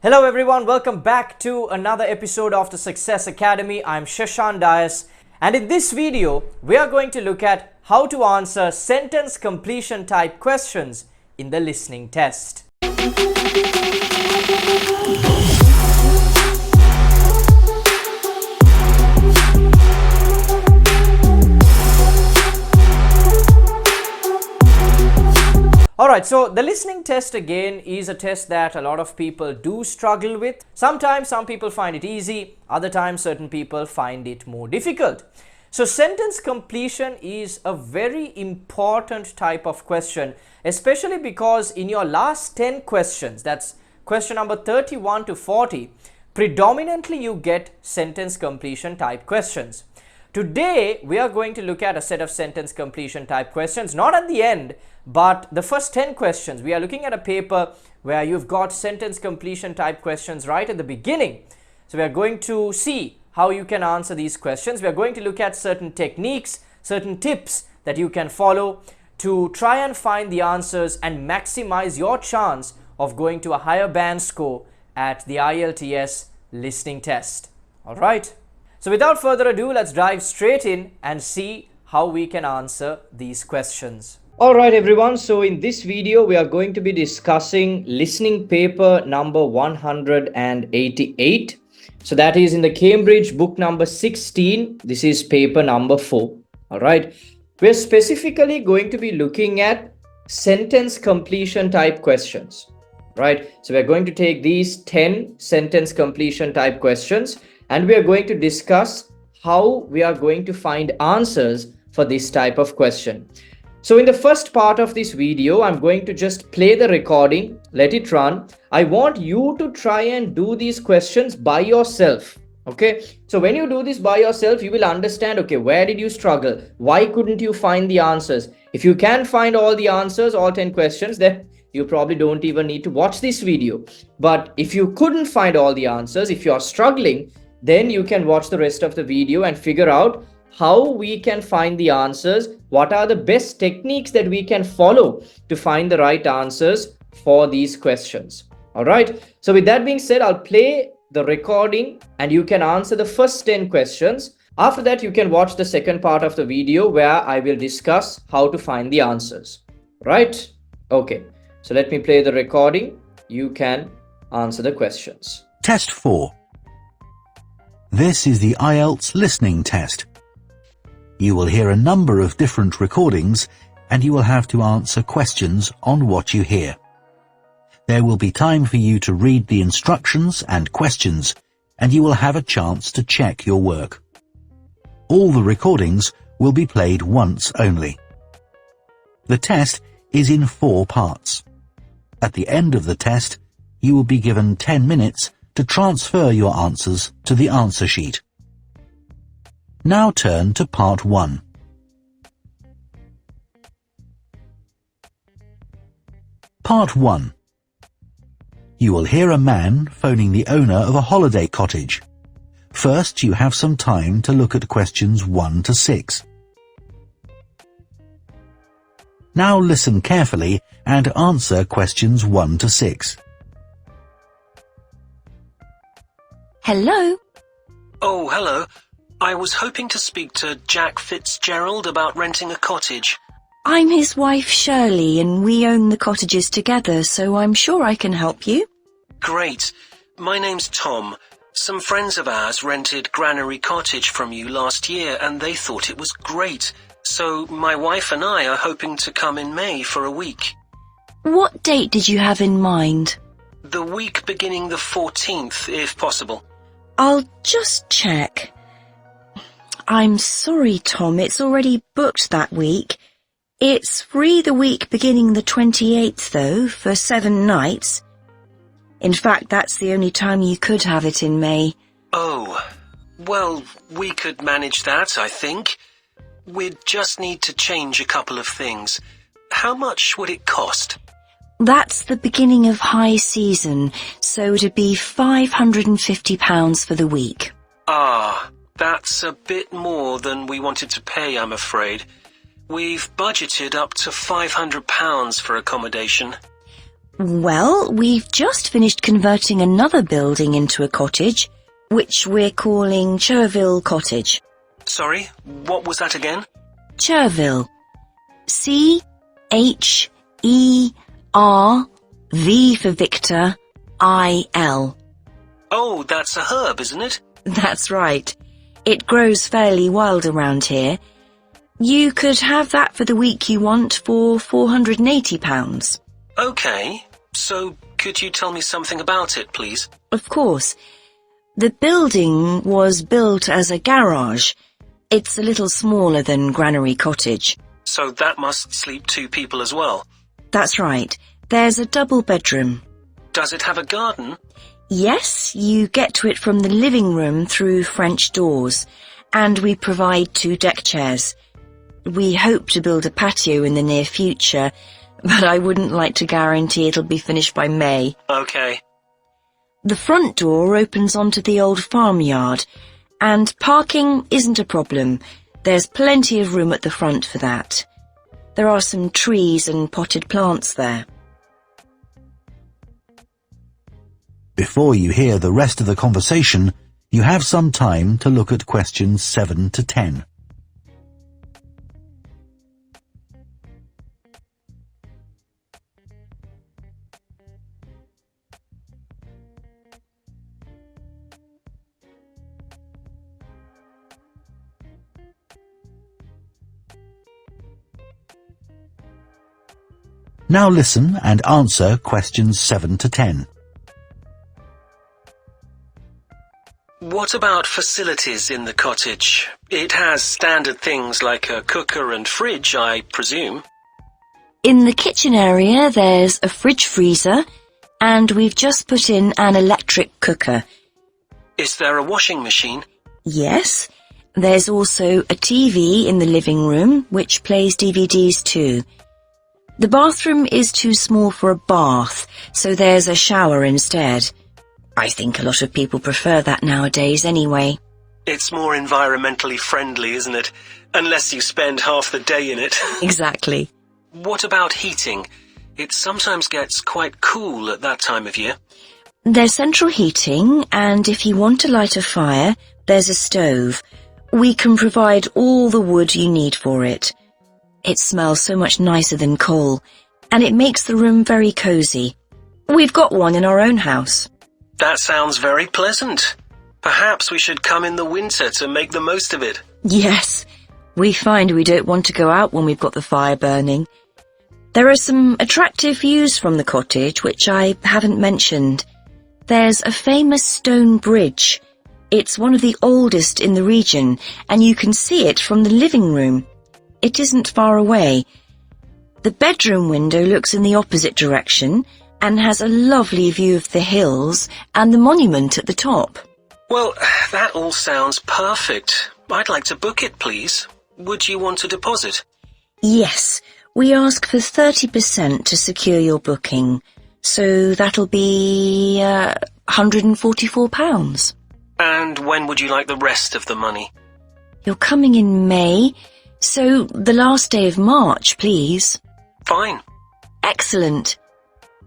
Hello everyone, welcome back to another episode of the Success Academy. I'm Shashan Dias, and in this video, we are going to look at how to answer sentence completion type questions in the listening test. Alright, so the listening test again is a test that a lot of people do struggle with. Sometimes some people find it easy, other times certain people find it more difficult. So sentence completion is a very important type of question, especially because in your last 10 questions, that's question number 31 to 40, predominantly you get sentence completion type questions. Today, we are going to look at a set of sentence completion type questions, not at the end, but the first 10 questions. We are looking at a paper where you've got sentence completion type questions right at the beginning. So we are going to see how you can answer these questions. We are going to look at certain techniques, certain tips that you can follow to try and find the answers and maximize your chance of going to a higher band score at the IELTS listening test. All right. So without further ado, let's dive straight in and see how we can answer these questions. Alright everyone, so in this video we are going to be discussing listening paper number 188. So that is in the Cambridge book number 16. This is paper number 4. Alright, we're specifically going to be looking at sentence completion type questions. Right, so we're going to take these 10 sentence completion type questions and we are going to discuss how we are going to find answers for this type of question. So in the first part of this video, I'm going to just play the recording, let it run. I want you to try and do these questions by yourself. Okay, so when you do this by yourself, you will understand, okay, where did you struggle? Why couldn't you find the answers? If you can find all the answers, all 10 questions, then you probably don't even need to watch this video. But if you couldn't find all the answers, if you are struggling, then you can watch the rest of the video and figure out how we can find the answers, what are the best techniques that we can follow to find the right answers for these questions. All right. So with that being said, I'll play the recording and you can answer the first 10 questions. After that, you can watch the second part of the video where I will discuss how to find the answers. Right? Okay. So let me play the recording. You can answer the questions. Test 4. This is the IELTS listening test. You will hear a number of different recordings and you will have to answer questions on what you hear. There will be time for you to read the instructions and questions and you will have a chance to check your work. All the recordings will be played once only. The test is in 4 parts. At the end of the test, you will be given 10 minutes to transfer your answers to the answer sheet. Now turn to part 1. Part 1. You will hear a man phoning the owner of a holiday cottage. First, you have some time to look at questions 1 to 6. Now listen carefully and answer questions 1 to 6. Hello? Oh, hello. I was hoping to speak to Jack Fitzgerald about renting a cottage. I'm his wife Shirley and we own the cottages together, so I'm sure I can help you. Great. My name's Tom. Some friends of ours rented Granary Cottage from you last year and they thought it was great. So my wife and I are hoping to come in May for a week. What date did you have in mind? The week beginning the 14th, if possible. I'll just check. I'm sorry, Tom, it's already booked that week. It's free the week beginning the 28th, though, for 7 nights. In fact, that's the only time you could have it in May. Oh, well, we could manage that, I think. We'd just need to change a couple of things. How much would it cost? That's the beginning of high season, so it'd be £550 for the week. Ah, that's a bit more than we wanted to pay, I'm afraid. We've budgeted up to £500 for accommodation. Well, we've just finished converting another building into a cottage, which we're calling Cherville Cottage. Sorry, what was that again? Cherville. C-H-E-R-V for Victor, I-L. Oh, that's a herb, isn't it? That's right. It grows fairly wild around here. You could have that for the week you want for £480. Okay, so could you tell me something about it, please? Of course. The building was built as a garage. It's a little smaller than Granary Cottage. So that must sleep 2 people as well. That's right. There's a double bedroom. Does it have a garden? Yes, you get to it from the living room through French doors, and we provide 2 deck chairs. We hope to build a patio in the near future, but I wouldn't like to guarantee it'll be finished by May. Okay. The front door opens onto the old farmyard, and parking isn't a problem. There's plenty of room at the front for that. There are some trees and potted plants there. Before you hear the rest of the conversation, you have some time to look at questions 7 to 10. Now listen and answer questions 7 to 10. What about facilities in the cottage? It has standard things like a cooker and fridge, I presume. In the kitchen area, there's a fridge freezer, and we've just put in an electric cooker. Is there a washing machine? Yes, there's also a TV in the living room, which plays DVDs too. The bathroom is too small for a bath, so there's a shower instead. I think a lot of people prefer that nowadays anyway. It's more environmentally friendly, isn't it? Unless you spend half the day in it. Exactly. What about heating? It sometimes gets quite cool at that time of year. There's central heating, and if you want to light a fire, there's a stove. We can provide all the wood you need for it. It smells so much nicer than coal, and it makes the room very cosy. We've got one in our own house. That sounds very pleasant. Perhaps we should come in the winter to make the most of it. Yes, we find we don't want to go out when we've got the fire burning. There are some attractive views from the cottage which I haven't mentioned. There's a famous stone bridge. It's one of the oldest in the region, and you can see it from the living room. It isn't far away. The bedroom window looks in the opposite direction and has a lovely view of the hills and the monument at the top. Well, that all sounds perfect. I'd like to book it, please. Would you want a deposit? Yes, we ask for 30% to secure your booking, so that'll be £144. And when would you like the rest of the money? You're coming in May, so the last day of March, please. Fine. Excellent.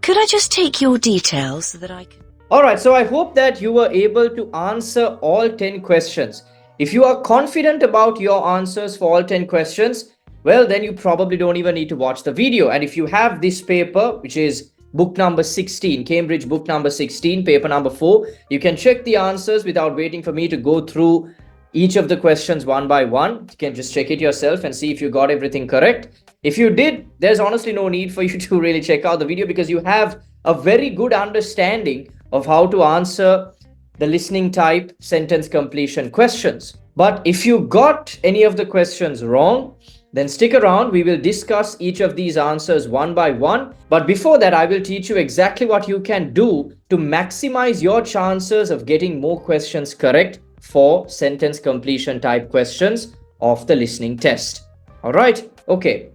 Could I just take your details so that I can... Alright, so I hope that you were able to answer all 10 questions. If you are confident about your answers for all 10 questions, well, then you probably don't even need to watch the video. And if you have this paper, which is book number 16, Cambridge book number 16, paper number 4, you can check the answers without waiting for me to go through each of the questions one by one. You can just check it yourself and see if you got everything correct. If you did, there's honestly no need for you to really check out the video because you have a very good understanding of how to answer the listening type sentence completion questions. But if you got any of the questions wrong, then stick around. We will discuss each of these answers one by one. But before that, I will teach you exactly what you can do to maximize your chances of getting more questions correct for sentence completion type questions of the listening test. All right. Okay.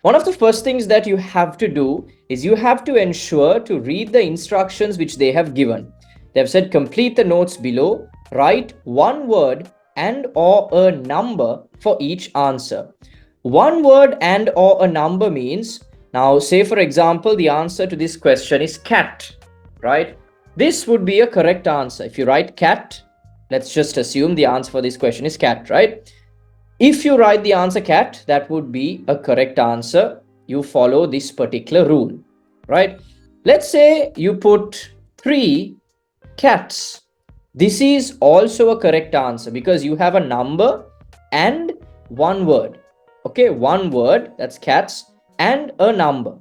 One of the first things that you have to do is you have to ensure to read the instructions which they have given. They have said complete the notes below, write one word and or a number for each answer. One word and or a number means, Now, say for example, the answer to this question is cat, right? This would be a correct answer. If you write cat, let's just assume the answer for this question is cat, right? If you write the answer cat, that would be a correct answer. You follow this particular rule, right? Let's say you put 3 cats. This is also a correct answer because you have a number and one word. Okay, one word, that's cats, and a number.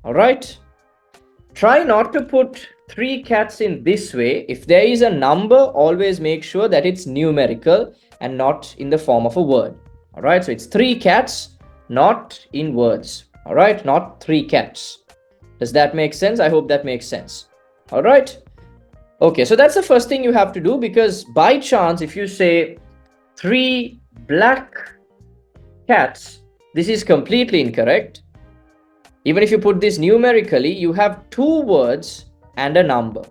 All right. Try not to put 3 cats in this way. If there is a number, always make sure that it's numerical and not in the form of a word. All right, so it's 3 cats, not in words. All right, not 3 cats. Does that make sense? I hope that makes sense. All right. Okay, so that's the first thing you have to do, because by chance, if you say 3 black cats, this is completely incorrect. Even if you put this numerically, you have 2 words and a number.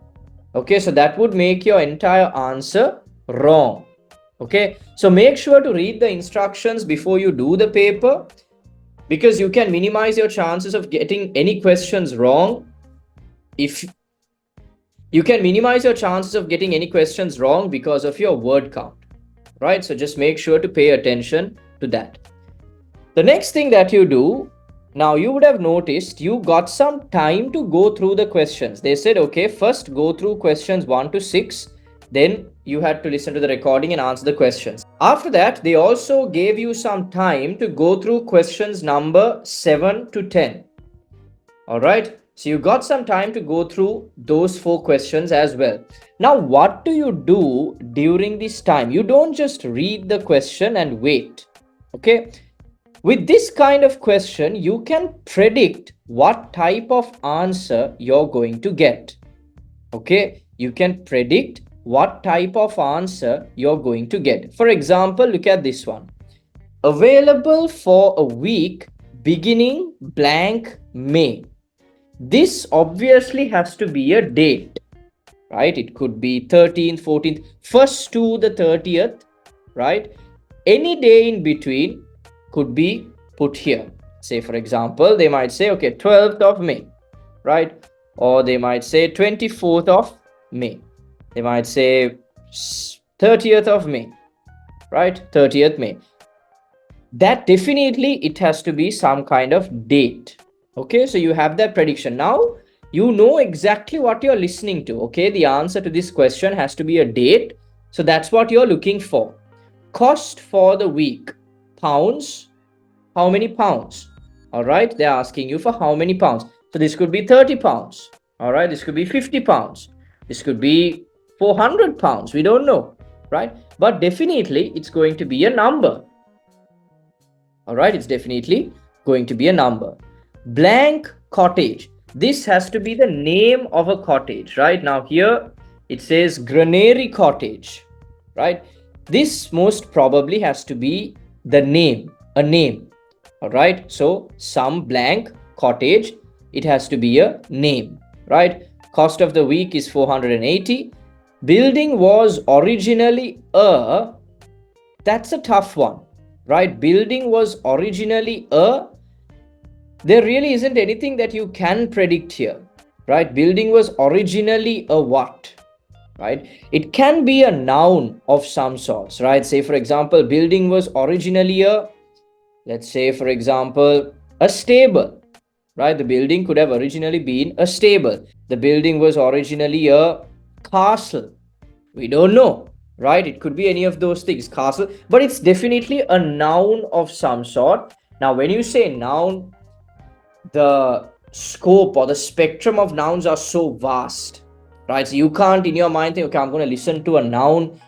Okay, so that would make your entire answer wrong. Okay, so make sure to read the instructions before you do the paper, because you can minimize your chances of getting any questions wrong. If you can minimize your chances of getting any questions wrong because of your word count, right? So just make sure to pay attention to that. The next thing that you do, now you would have noticed you got some time to go through the questions. They said, okay, first go through questions 1 to 6, then you had to listen to the recording and answer the questions. After that, they also gave you some time to go through questions number 7 to 10. All right, so you got some time to go through those 4 questions as well. Now, what do you do during this time? You don't just read the question and wait. Okay, with this kind of question, you can predict what type of answer you're going to get. Okay, you can predict what type of answer you're going to get. For example, look at this one. Available for a week beginning blank May. This obviously has to be a date, right? It could be 13th, 14th, 1st to the 30th, right? Any day in between could be put here. Say, for example, they might say, okay, 12th of May, right? Or they might say 24th of May. They might say 30th of May, right? 30th May. That definitely, it has to be some kind of date. Okay, so you have that prediction. Now, you know exactly what you're listening to. Okay, the answer to this question has to be a date. So that's what you're looking for. Cost for the week, pounds. How many pounds? All right, they're asking you for how many pounds. So this could be 30 pounds. All right, this could be 50 pounds. This could be 400 pounds. We don't know, right? But definitely, it's going to be a number. All right, it's definitely going to be a number. Blank cottage. This has to be the name of a cottage, right? Now here it says Granary Cottage, right? This most probably has to be the name, a name. All right, so some blank cottage, it has to be a name, right? Cost of the week is 480. Building was originally a, that's a tough one, right? Building was originally a, there really isn't anything that you can predict here, right? Building was originally a what, right? It can be a noun of some sorts, right? Say, for example, building was originally a, let's say, for example, a stable, right? The building could have originally been a stable. The building was originally a castle. We don't know, right? It could be any of those things, castle, but it's definitely a noun of some sort. Now, when you say noun, the scope or the spectrum of nouns are so vast, right? So you can't in your mind think, okay, I'm going to listen to a noun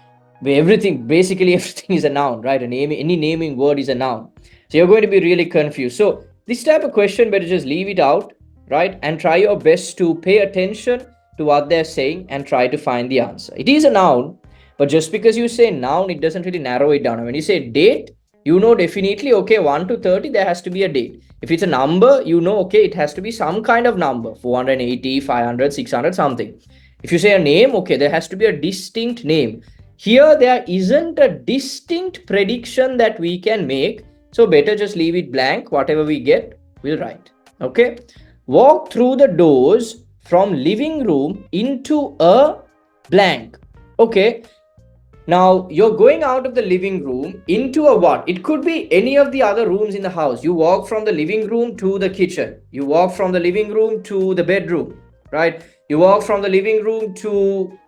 where everything, basically everything is a noun, right? A name, any naming word is a noun. So you're going to be really confused. So this type of question, better just leave it out, right? And try your best to pay attention to what they're saying and try to find the answer. It is a noun, but just because you say noun, it doesn't really narrow it down. And when you say date, you know definitely, okay, 1 to 30, there has to be a date. If it's a number, you know, okay, it has to be some kind of number, 480, 500, 600, something. If you say a name, okay, there has to be a distinct name. Here, there isn't a distinct prediction that we can make. So better just leave it blank. Whatever we get, we'll write. Okay. Walk through the doors from living room into a blank. Okay. Now you're going out of the living room into a what? It could be any of the other rooms in the house. You walk from the living room to the kitchen. You walk from the living room to the bedroom, right? You walk from the living room to,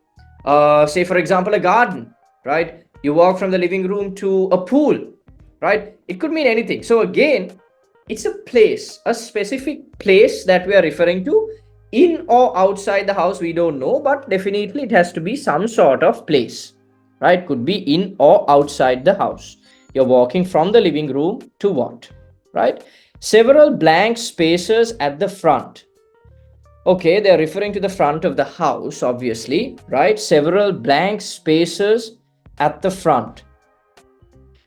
say, for example, a garden, right? You walk from the living room to a pool, right? It could mean anything. So again, it's a place, a specific place that we are referring to. In or outside the house, we don't know, but definitely it has to be some sort of place, right? Could be in or outside the house. You're walking from the living room to what, right? Several blank spaces at the front. Okay, they're referring to the front of the house, obviously, right? Several blank spaces at the front.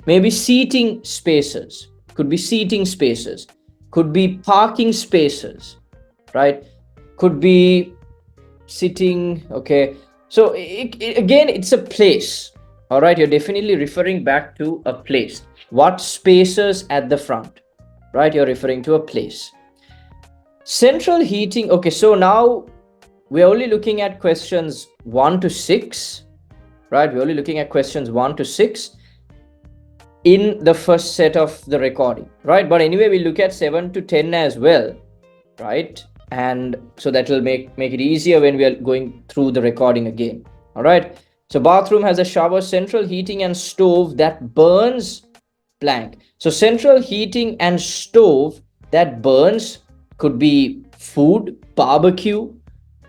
Maybe seating spaces. Could be seating spaces. Could be parking spaces, right? Could be sitting. Okay. So again, it's a place. All right. You're definitely referring back to a place. What spaces at the front, right? You're referring to a place. Central heating. Okay. So now we're only looking at questions 1 to 6, right? We're only looking at questions 1 to 6 in the first set of the recording, right? But anyway, we look at 7 to 10 as well, right? And so that will make it easier when we are going through the recording again. All right. So bathroom has a shower, central heating and stove that burns blank. So central heating and stove that burns could be food, barbecue,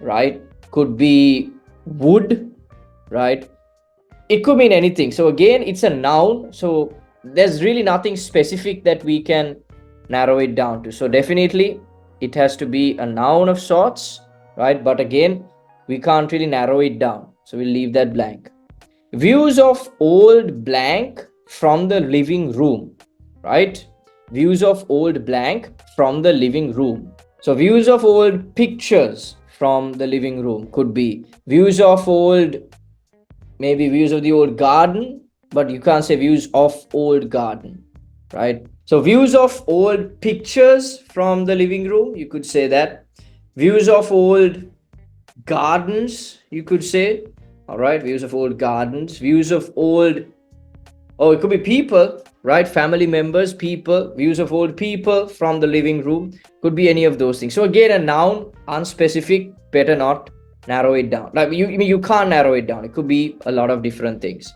right? Could be wood, right? It could mean anything. So again, it's a noun. So there's really nothing specific that we can narrow it down to. So definitely it has to be a noun of sorts, right? But again, we can't really narrow it down. So we'll leave that blank. Views of old blank from the living room, right? Views of old blank from the living room. So views of old pictures from the living room could be views of old, maybe views of the old garden, but you can't say views of old garden, right? So views of old pictures from the living room, you could say that. Views of old gardens, you could say. All right, views of old gardens, views of old, oh, it could be people, right? Family members, people, views of old people from the living room, could be any of those things. So again, a noun, unspecific, better not narrow it down. Like you can't narrow it down. It could be a lot of different things.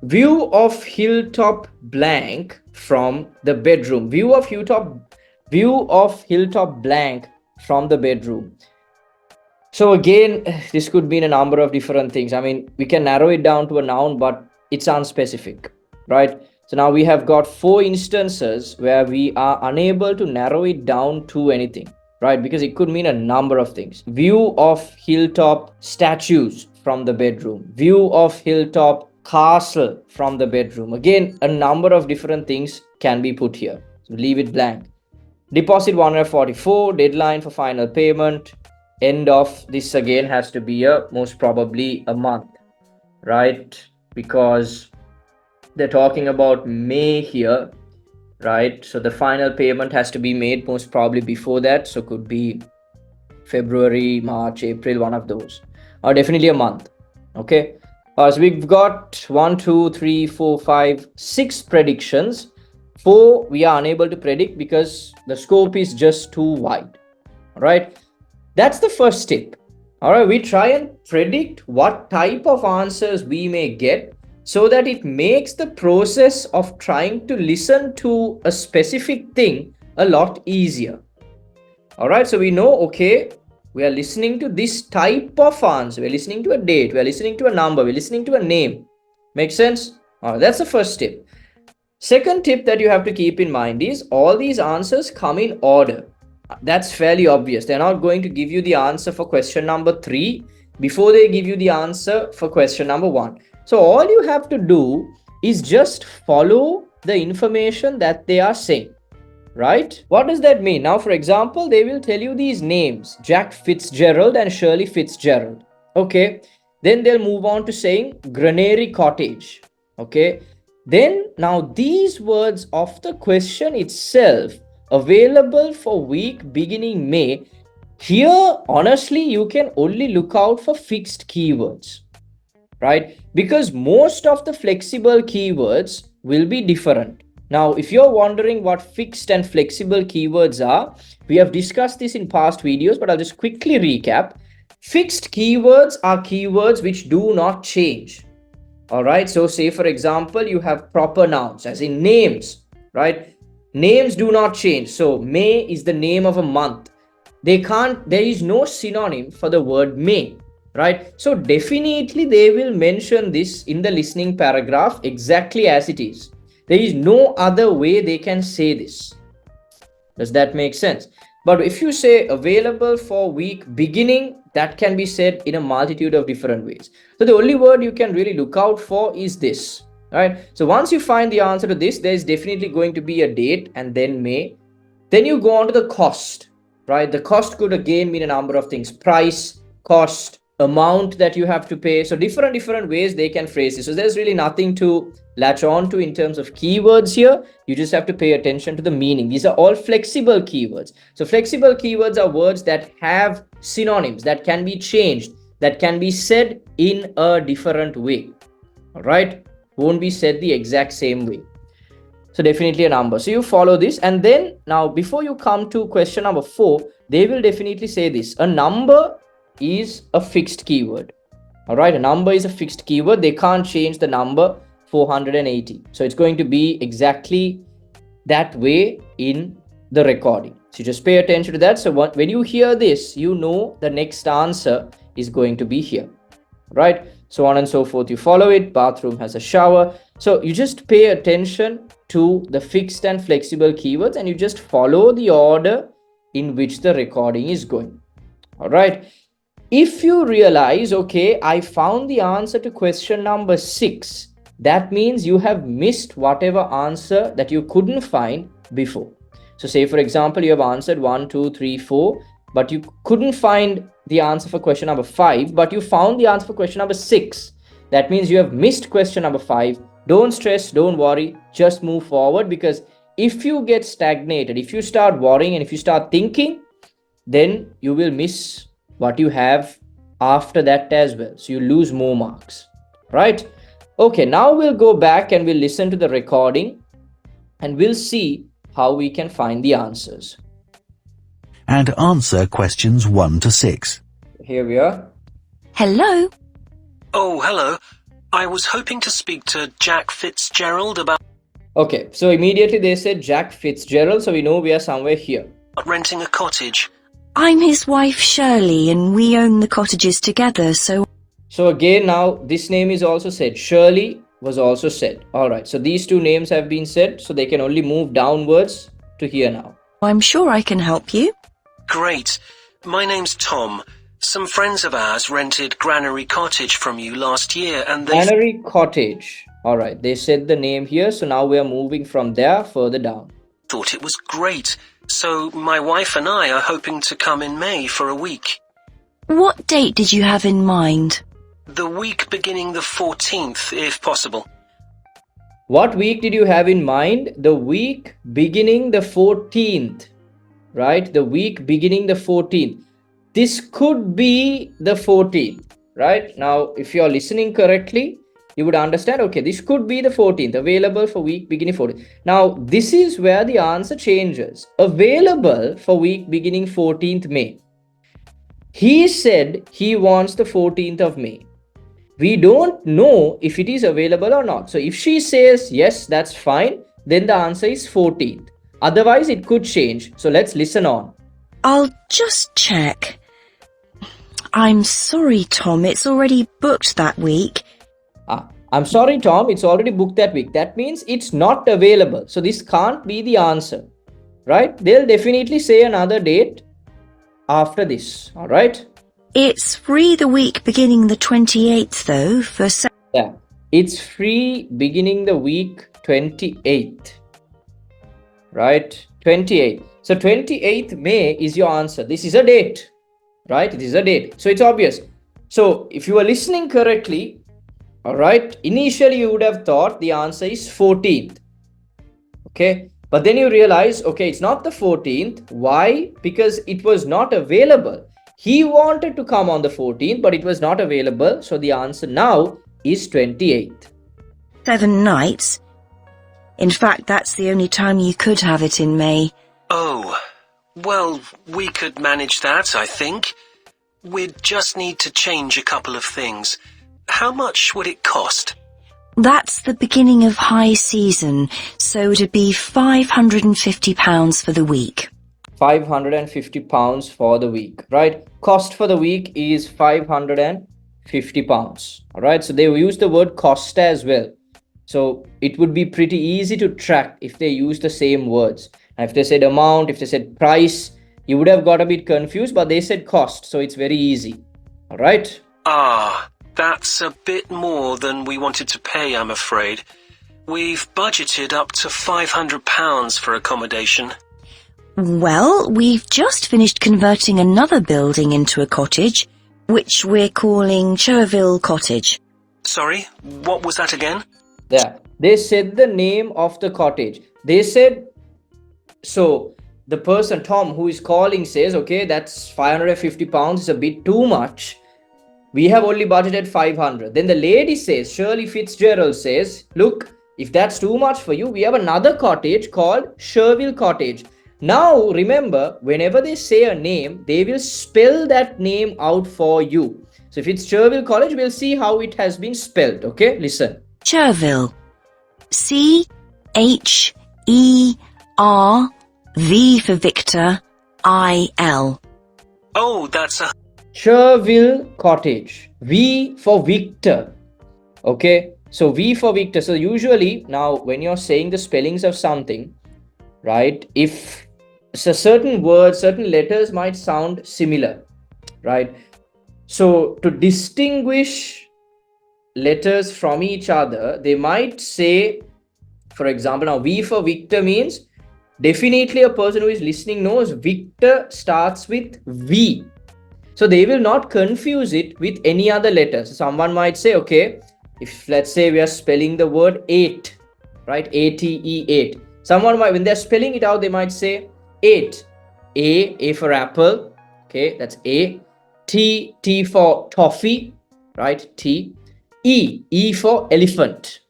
View of hilltop blank from the bedroom. View of hilltop blank from the bedroom. So again, this could mean a number of different things. I mean, we can narrow it down to a noun, but it's unspecific, right? So now we have got 4 instances where we are unable to narrow it down to anything, right? Because it could mean a number of things. View of hilltop statues from the bedroom. View of hilltop castle from the bedroom. Again, a number of different things can be put here. So leave it blank. Deposit 144, deadline for final payment. End of this again has to be most probably a month, right? Because they're talking about May here, right? So the final payment has to be made most probably before that. So could be February, March, April, one of those, or definitely a month. Okay. So we've got 1, 2, 3, 4, 5, 6 predictions. 4 we are unable to predict because the scope is just too wide. All right. That's the first tip. All right, we try and predict what type of answers we may get so that it makes the process of trying to listen to a specific thing a lot easier. All right, so we know, okay, we are listening to this type of answer. We're listening to a date. We're listening to a number. We're listening to a name. Make sense? All right, that's the first tip. Second tip that you have to keep in mind is all these answers come in order. That's fairly obvious. They're not going to give you the answer for question number 3 before they give you the answer for question number 1. So all you have to do is just follow the information that they are saying, right? What does that mean? Now, for example, they will tell you these names, Jack Fitzgerald and Shirley Fitzgerald. Okay. Then they'll move on to saying Granary Cottage. Okay. Then now these words of the question itself available for week beginning May, here honestly you can only look out for fixed keywords, right? Because most of the flexible keywords will be different. Now, if you're wondering what fixed and flexible keywords are, we have discussed this in past videos, but I'll just quickly recap. Fixed keywords are keywords which do not change. All right. So say, for example, you have proper nouns, as in names, right? Names do not change. So May is the name of a month. There is no synonym for the word May, right? So definitely they will mention this in the listening paragraph exactly as it is. There is no other way they can say this. Does that make sense? But if you say available for week beginning, that can be said in a multitude of different ways. So the only word you can really look out for is this, right? So once you find the answer to this, there is definitely going to be a date and then May. Then you go on to the cost, right? The cost could again mean a number of things: price, cost, amount that you have to pay. So different ways they can phrase this. So there's really nothing to latch on to in terms of keywords here. You just have to pay attention to the meaning. These are all flexible keywords. So flexible keywords are words that have synonyms, that can be changed, that can be said in a different way. All right, won't be said the exact same way. So definitely a number. So you follow this, and then now before you come to question number 4, they will definitely say this: a number is a fixed keyword. All right, a number is a fixed keyword. They can't change the number 480. So it's going to be exactly that way in the recording. So just pay attention to that. So when you hear this, you know the next answer is going to be here, right? So on and so forth. You follow it. Bathroom has a shower. So you just pay attention to the fixed and flexible keywords, and you just follow the order in which the recording is going. All right. If you realize, okay, I found the answer to question number 6, that means you have missed whatever answer that you couldn't find before. So say, for example, you have answered 1, 2, 3, 4, but you couldn't find the answer for question number 5, but you found the answer for question number 6. That means you have missed question number 5. Don't stress, don't worry, just move forward, because if you get stagnated, if you start worrying and if you start thinking, then you will miss what you have after that as well. So you lose more marks, right? Okay, now we'll go back and we'll listen to the recording and we'll see how we can find the answers. And answer questions 1 to 6. Here we are. Hello? Oh, hello. I was hoping to speak to Jack Fitzgerald about Okay, so immediately they said Jack Fitzgerald, so we know we are somewhere here. renting a cottage. I'm his wife Shirley and we own the cottages together, so again, now this name is also said. Shirley was also said. All right, so these two names have been said, so they can only move downwards to here now. I'm sure I can help you. Great. My name's Tom. Some friends of ours rented Granary Cottage from you last year and they Granary Cottage. All right, they said the name here, so now we are moving from there further down. thought it was great. So my wife and I are hoping to come in May for a week. What date did you have in mind? The week beginning the 14th, if possible. What week did you have in mind? The week beginning the 14th, right? The week beginning the 14th. This could be the 14th, right? Now, if you're listening correctly, you would understand, okay, this could be the 14th, available for week beginning 14th. Now, this is where the answer changes. Available for week beginning 14th May. He said he wants the 14th of May. We don't know if it is available or not. So if she says yes, that's fine, then the answer is 14th. Otherwise, it could change. So let's listen on. I'll just check. I'm sorry, Tom, it's already booked that week. I'm sorry, Tom, it's already booked that week. That means it's not available. So this can't be the answer, right? They'll definitely say another date after this, all right? It's free the week beginning the 28th, though, for... Yeah, it's free beginning the week 28th, right? 28th. So 28th May is your answer. This is a date, right? It is a date. So it's obvious. So if you are listening correctly, all right, initially you would have thought the answer is 14th. Okay, But then you realize, okay, it's not the 14th. Why? Because it was not available. He wanted to come on the 14th, but it was not available. So the answer now is 28th. 7 nights. In fact, that's the only time you could have it in May. Oh, well, we could manage that, I think. We'd just need to change a couple of things. How much would it cost? That's the beginning of high season, so it'd be £550 for the week. £550 for the week, right? Cost for the week is £550. All right, so they use the word cost as well. So it would be pretty easy to track if they use the same words. And if they said amount, if they said price, you would have got a bit confused, but they said cost, so it's very easy. All right. Ah, that's a bit more than we wanted to pay, I'm afraid. We've budgeted up to £500 for accommodation. Well, we've just finished converting another building into a cottage, which we're calling Cherville Cottage. Sorry, what was that again? Yeah, they said the name of the cottage. They said, so the person, Tom, who is calling says, okay, that's £550 is a bit too much. We have only budgeted 500. Then the lady says, Shirley Fitzgerald says, look, if that's too much for you, we have another cottage called Cherville Cottage. Now, remember, whenever they say a name, they will spell that name out for you. So if it's Cherville College, we'll see how it has been spelled. Okay, listen. Cherville. C-H-E-R-V for Victor, I-L. Oh, that's a... Cherville Cottage. V for Victor. Okay, so V for Victor. So usually now when you're saying the spellings of something, right, if so certain words, certain letters might sound similar, right? So to distinguish letters from each other, they might say, for example, now V for Victor means definitely a person who is listening knows Victor starts with V. So they will not confuse it with any other letters. Someone might say, okay, if let's say we are spelling the word 8, right? A-T-E 8. Someone might, when they're spelling it out, they might say 8. A for apple. Okay, that's A. T for toffee, right? T. E for elephant.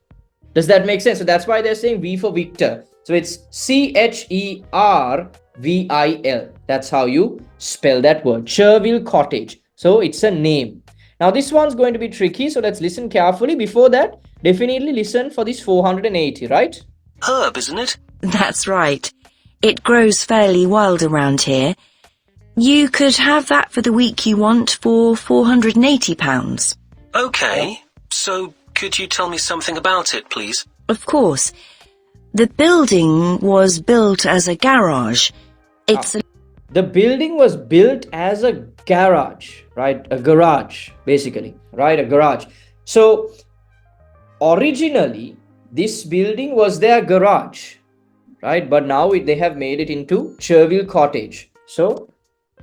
Does that make sense? So that's why they're saying V for Victor. So it's Chervil. That's how you spell that word. Cherville Cottage. So it's a name. Now this one's going to be tricky. So let's listen carefully. Before that, definitely listen for this 480, right? herb, isn't it? That's right. It grows fairly wild around here. You could have that for the week you want for £480. Okay, so could you tell me something about it, please? Of course. The building was built as a garage. The building was built as a garage, right? A garage, basically, right? A garage. So originally, this building was their garage, right? But now they have made it into Cherville Cottage. So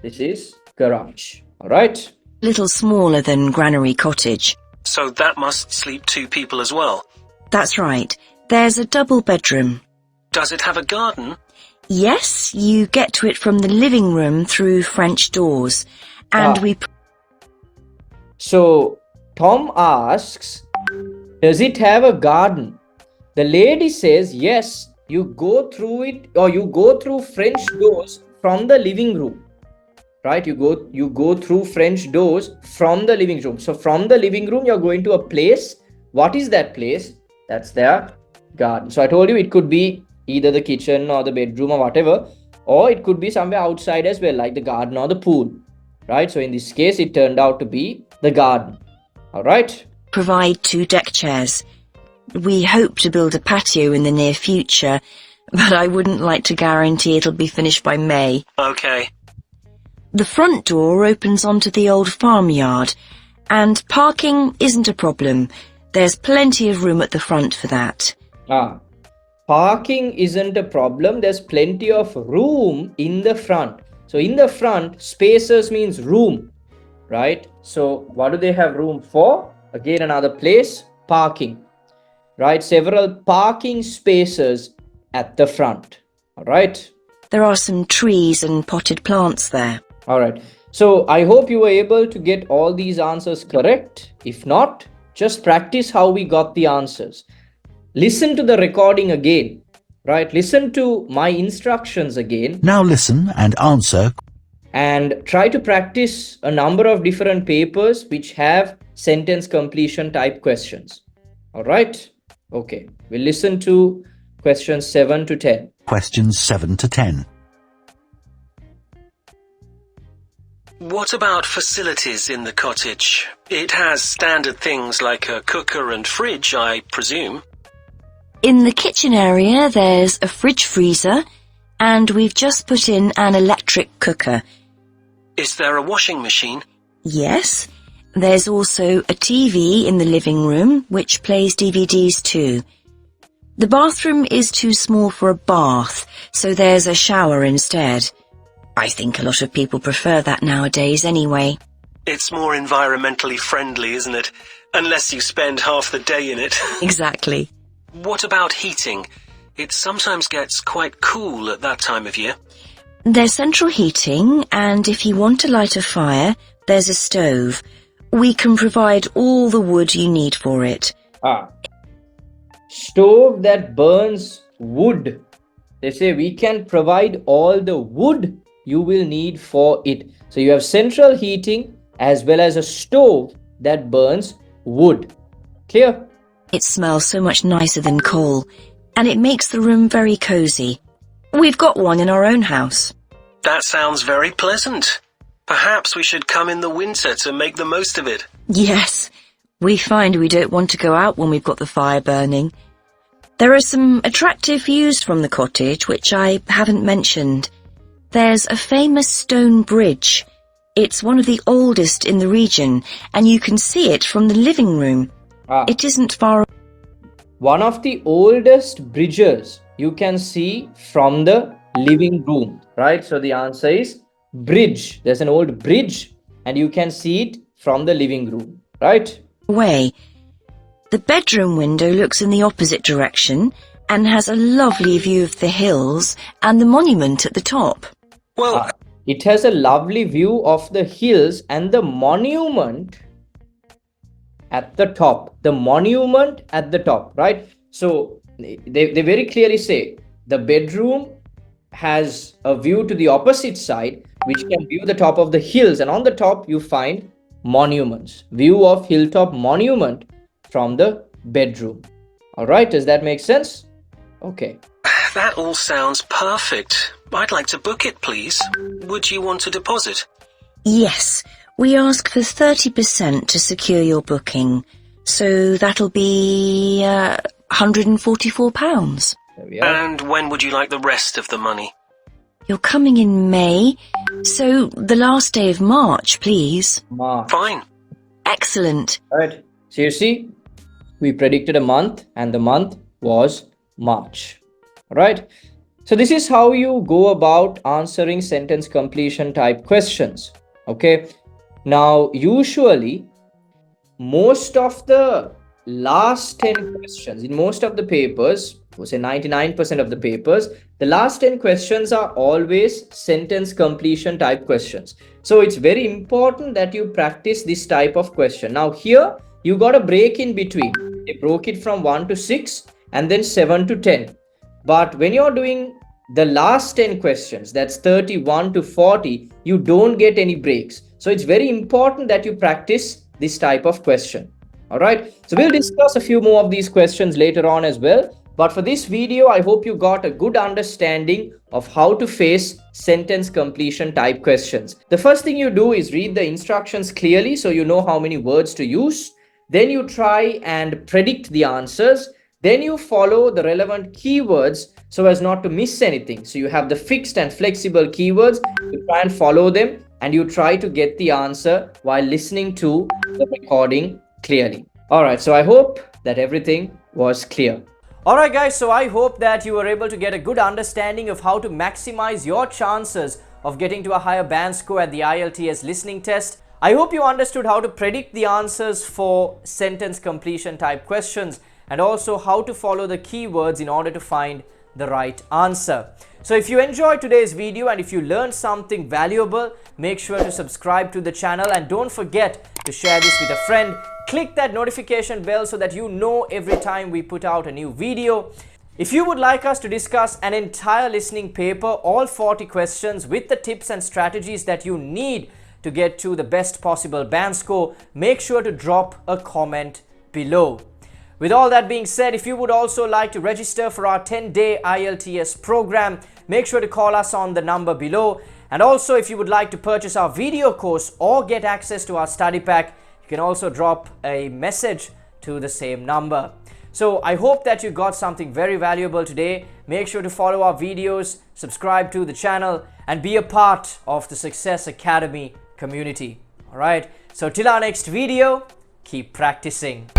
this is garage, all right? Little smaller than Granary Cottage. So that must sleep 2 people as well. That's right. There's a double bedroom. Does it have a garden? Yes, you get to it from the living room through French doors. And So Tom asks, does it have a garden? The lady says, yes, you go through it, or you go through French doors from the living room, right? You go through French doors from the living room. So from the living room, you're going to a place. What is that place? That's their garden. So I told you it could be either the kitchen or the bedroom or whatever, or it could be somewhere outside as well, like the garden or the pool, right? So in this case, it turned out to be the garden. All right. provide 2 deck chairs. We hope to build a patio in the near future, but I wouldn't like to guarantee it'll be finished by May. Okay. The front door opens onto the old farmyard, and parking isn't a problem. There's plenty of room at the front for that. Parking isn't a problem. There's plenty of room in the front. So in the front, spaces means room, right? So what do they have room for? Again, another place, parking, right? Several parking spaces at the front. All right. There are some trees and potted plants there. All right. So I hope you were able to get all these answers correct. If not, just practice how we got the answers. Listen to the recording again, right? Listen to my instructions again. Now listen and answer. And try to practice a number of different papers which have sentence completion type questions. All right. Okay. We'll listen to questions 7 to 10. Questions 7 to 10. What about facilities in the cottage? It has standard things like a cooker and fridge, I presume. In the kitchen area, there's a fridge freezer, and we've just put in an electric cooker. Is there a washing machine? Yes, there's also a TV in the living room, which plays DVDs too. The bathroom is too small for a bath, so there's a shower instead. I think a lot of people prefer that nowadays anyway. It's more environmentally friendly, isn't it? Unless you spend half the day in it. Exactly. What about heating? It sometimes gets quite cool at that time of year. There's central heating, and if you want to light a fire, there's a stove. We can provide all the wood you need for it. Stove that burns wood. They say we can provide all the wood you will need for it. So you have central heating as well as a stove that burns wood. Clear? It smells so much nicer than coal, and it makes the room very cozy. We've got one in our own house. That sounds very pleasant. Perhaps we should come in the winter to make the most of it. Yes, we find we don't want to go out when we've got the fire burning. There are some attractive views from the cottage which I haven't mentioned. There's a famous stone bridge. It's one of the oldest in the region, and you can see it from the living room. It isn't far. One of the oldest bridges you can see from the living room, right? So the answer is bridge. There's an old bridge and you can see it from the living room, right? Away. The bedroom window looks in the opposite direction and has a lovely view of the hills and the monument at the top. Well, It has a lovely view of the hills and the monument at the top. The monument at the top, right? So they very clearly say the bedroom has a view to the opposite side, which can view the top of the hills, and on the top you find monuments. View of hilltop monument from the bedroom. All right, does that make sense? Okay. that all sounds perfect. I'd like to book it, please. Would you want a deposit? Yes, we ask for 30% to secure your booking. So that'll be £144. There we are. And when would you like the rest of the money? You're coming in May, so the last day of March, please. March. Fine. Excellent. All right. So you see, we predicted a month and the month was March. All right. So this is how you go about answering sentence completion type questions. Okay. Now, usually, most of the last 10 questions in most of the papers, say 99% of the papers, the last 10 questions are always sentence completion type questions. So it's very important that you practice this type of question. Now here, you got a break in between. They broke it from 1 to 6 and then 7 to 10. But when you're doing the last 10 questions, that's 31 to 40, you don't get any breaks. So it's very important that you practice this type of question. All right. So we'll discuss a few more of these questions later on as well. But for this video, I hope you got a good understanding of how to face sentence completion type questions. The first thing you do is read the instructions clearly so you know how many words to use. Then you try and predict the answers. Then you follow the relevant keywords so as not to miss anything. So you have the fixed and flexible keywords. You try and follow them and you try to get the answer while listening to the recording clearly. All right. So I hope that everything was clear. Alright guys, so I hope that you were able to get a good understanding of how to maximize your chances of getting to a higher band score at the IELTS listening test. I hope you understood how to predict the answers for sentence completion type questions and also how to follow the keywords in order to find the right answer. So if you enjoyed today's video and if you learned something valuable, make sure to subscribe to the channel and don't forget to share this with a friend. Click that notification bell so that you know every time we put out a new video. If you would like us to discuss an entire listening paper, all 40 questions with the tips and strategies that you need to get to the best possible band score, make sure to drop a comment below. With all that being said, if you would also like to register for our 10-day IELTS program, make sure to call us on the number below. And also, if you would like to purchase our video course or get access to our study pack, you can also drop a message to the same number. So I hope that you got something very valuable today. Make sure to follow our videos, subscribe to the channel, and be a part of the Success Academy community. Alright, so till our next video, keep practicing.